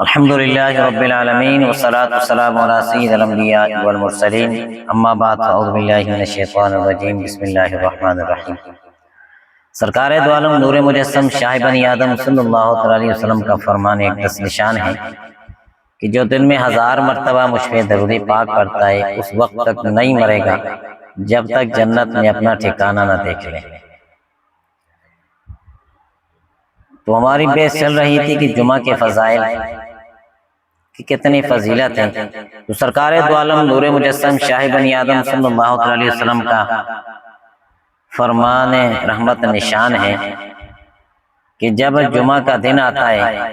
الحمدللہ رب العالمین والصلاة والسلام علی سید الانبیاء والمرسلین اما بعد فاعوذ باللہ من الشیطان الرجیم بسم اللہ الرحمن الرحیم۔ سرکار دو عالم نور مجسم شاہ بنی آدم صلی اللہ علیہ وسلم کا فرمان ایک دس نشان ہے کہ جو دن میں 1000 مرتبہ مجھ پہ درود پاک پڑھتا ہے اس وقت تک نہیں مرے گا جب تک جنت میں اپنا ٹھکانہ نہ دیکھ لے۔ تو ہماری بحث چل رہی تھی کہ جمعہ کے فضائل کی کتنی فضیلت ہے۔ تو سرکار دو عالم نور مجسم شاہ بنی آدم صلی اللہ علیہ وسلم کا فرمان رحمت نشان ہے کہ جب جمعہ کا دن آتا ہے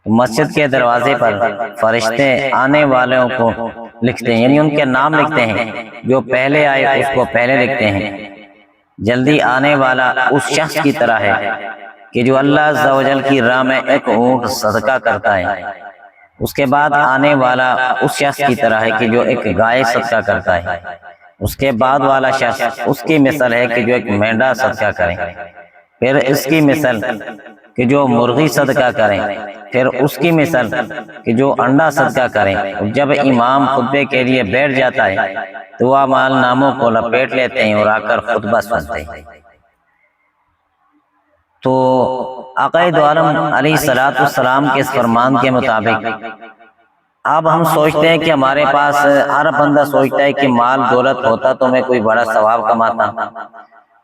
تو مسجد کے دروازے پر فرشتے آنے والوں کو لکھتے ہیں، یعنی ان کے نام لکھتے ہیں۔ جو پہلے آئے اس کو پہلے لکھتے ہیں۔ جلدی آنے والا اس شخص کی طرح ہے کہ جو اللہ عز و جل کی راہ میں ایک اونٹ صدقہ کرتا ہے۔ اس کے بعد آنے والا اس شخص کی طرح ہے کہ جو ایک گائے صدقہ کرتا ہے۔ اس کے بعد والا شخص اس کی مثل ہے کہ جو ایک مینڈا صدقہ کرے۔ پھر اس کی مثل کہ جو مرغی صدقہ کریں، پھر اس کی مثل کہ جو انڈا صدقہ کریں۔ جب امام خطبے کے لیے بیٹھ جاتا ہے تو وہ مال ناموں کو لپیٹ لیتے ہیں اور آ کر خطبہ سنتے ہیں۔ تو آقا دو عالم علیہ الصلوۃ والسلام کے اس فرمان کے مطابق اب ہم سوچتے ہیں کہ ہمارے پاس ہر بندہ سوچتا ہے کہ مال دولت ہوتا تو میں کوئی بڑا ثواب کماتا،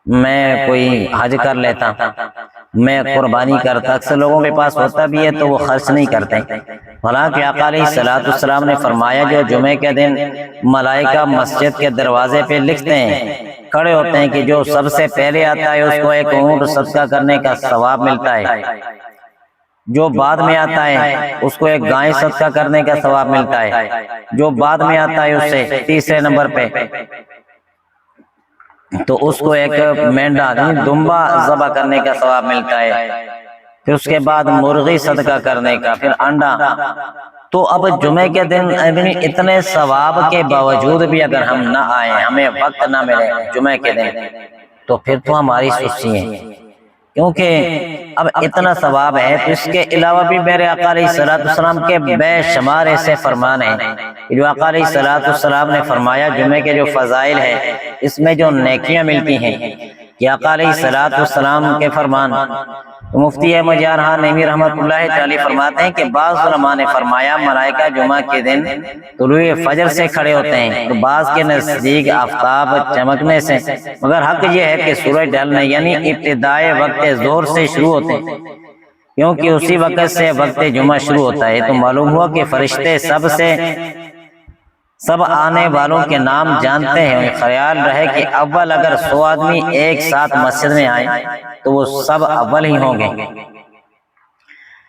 میں کوئی حج کر لیتا، میں قربانی کرتا۔ اکثر لوگوں کے پاس ہوتا بھی ہے تو وہ خرچ نہیں کرتے۔ حالانکہ آقا علیہ الصلوۃ والسلام نے فرمایا جو جمعے کے دن ملائکہ مسجد کے دروازے پہ لکھتے ہیں، کھڑے ہوتے ہیں کہ جو سب سے پہلے آتا ہے اس کو ایک اونٹ صدقہ کرنے کا ثواب ملتا ہے، جو بعد میں آتا ہے اس کو ایک گائے صدقہ کرنے کا ثواب ملتا ہے، جو بعد میں آتا ہے اس سے تیسرے نمبر پہ تو اس کو ایک مینڈا دمبا ذبح کرنے کا ثواب ملتا ہے، پھر اس کے بعد مرغی صدقہ کرنے کا، پھر انڈا۔ تو اب جمعے کے دن اتنے ثواب کے باوجود بھی اگر ہم نہ آئیں، ہمیں وقت نہ ملے جمعے کے دن، تو پھر تو ہماری سستی ہے، کیونکہ اب اتنا ثواب ہے۔ تو اس کے علاوہ بھی میرے آقا علیہ الصلوۃ والسلام کے بے شمار ایسے فرمان ہیں جو آقا علیہ الصلوۃ والسلام نے فرمایا جمعے کے جو فضائل ہیں اس میں جو نیکیاں ملتی ہیں کہ آقا علیہ الصلوۃ والسلام کے فرمان مفتی احمد یار نعیمی رحمۃ اللہ تعالی فرماتے ہیں کہ بعض علماء نے فرمایا ملائکہ جمعہ کے دن طلوع فجر سے کھڑے ہوتے ہیں، تو بعض کے نزدیک آفتاب چمکنے سے، مگر حق یہ ہے کہ سورج ڈھلنے یعنی ابتدائے وقت ظہر سے شروع ہوتے ہیں، کیونکہ اسی وقت سے وقت جمعہ شروع ہوتا ہے۔ تو معلوم ہوا کہ فرشتے سب آنے والوں کے نام جانتے ہیں۔ خیال رہے کہ اول اگر 100 آدمی ایک ساتھ مسجد میں آئیں تو وہ سب اول ہی ہوں گے۔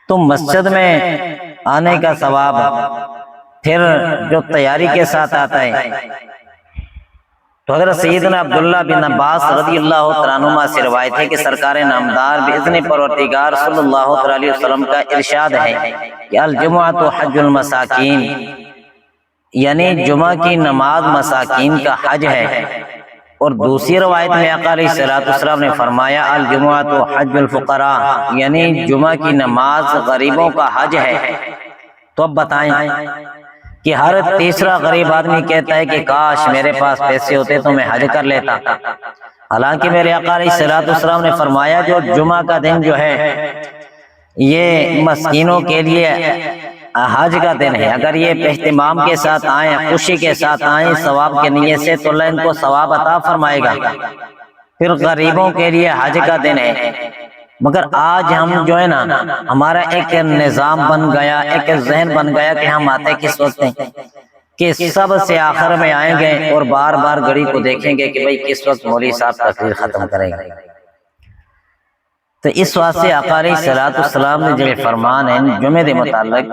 تو مسجد میں آنے کا ثواب پھر جو تیاری کے ساتھ آتا ہے، تو حضرت سیدنا عبداللہ بن عباس رضی اللہ تعالیٰ عنہما سے روایت ہے کہ سرکار نامدار باذن پروردگار صلی اللہ علیہ وسلم کا ارشاد ہے کہ الجمعۃ حج المساکین، یعنی جمعہ کی نماز مساکین کا حج ہے۔ اور دوسری روایت میں آقا علیہ الصلوۃ والسلام نے فرمایا الجمعۃ حج الفقراء، یعنی جمعہ کی نماز غریبوں کا حج ہے۔ تو اب بتائیں کہ ہر تیسرا غریب آدمی کہتا ہے کہ کاش میرے پاس پیسے ہوتے تو میں حج کر لیتا، حالانکہ میرے آقا علیہ الصلوۃ والسلام نے فرمایا جو جمعہ کا دن جو ہے یہ مسکینوں کے لیے حج کا دن ہے، اگر یہ اہتمام کے ساتھ آئیں، خوشی کے ساتھ آئیں، ثواب کے نیت سے، تو اللہ ان کو ثواب عطا فرمائے گا۔ پھر غریبوں کے لیے حج کا دن ہے، مگر آج ہم جو ہے نا ہمارا ایک نظام بن گیا، ایک ذہن بن گیا کہ ہم آتے کس وقت ہیں کہ سب سے آخر میں آئیں گے اور بار بار گھڑی کو دیکھیں گے کہ بھئی کس وقت مولوی صاحب تقریر ختم کریں گے۔ تو اس واسطے آقا علیہ الصلوۃ والسلام نے جو فرمان ہے جمعے دے متعلق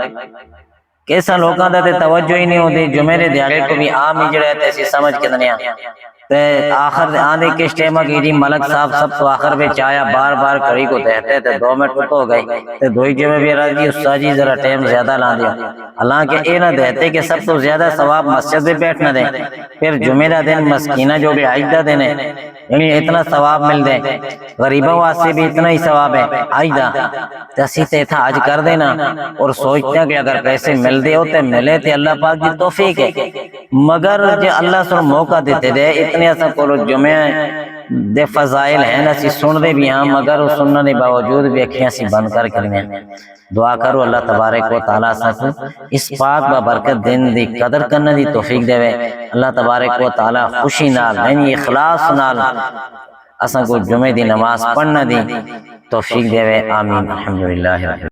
کیسا لوگاں دا تے توجہ ہی نہیں ہوتی، جمعے دے دیہڑے کو بھی عام ہی جڑے تے اسی سمجھ کے دنیا تے آخر آندے کس ٹائم کی جی ملک صاحب سب تو آخر میں چایا بار بار کڑی کو دیتے تے 2 منٹ تو ہو گئی تے دوئی جو میں بھی راضی جی استاد جی ذرا ٹائم زیادہ لا دیا، حالانکہ اے نہ دیتے کہ سب تو زیادہ ثواب مسجد میں بیٹھنا دیں، پھر جمعہ دن مسکینہ جو بھی عائدہ دینے یعنی اتنا ثواب مل دے، غریبوں واسطے بھی اتنا ہی ثواب ہے عائدہ تے اسی تے تھا آج کر دینا اور سوچتے ہیں کہ اگر پیسے مل دے ہوتے ملے تے اللہ پاک کی توفیق ہے، مگر جو اللہ سر موقع دیتے دے اتنے ایسا کولو جمعہ دے فضائل ہیں اسی سن دے بھی ہاں مگر سننے دے باوجود بھی اکھیاں سی بند کر کرنے دعا کرو اللہ تبارک و تعالیٰ سکو اس پاک بابرکت دن دی قدر کرنے دی توفیق دے اللہ تبارک و تعالیٰ خوشی نال یعنی اخلاص نال اساں کو جمعہ دی نماز پڑھنا دی توفیق دے آمین الحمدللہ۔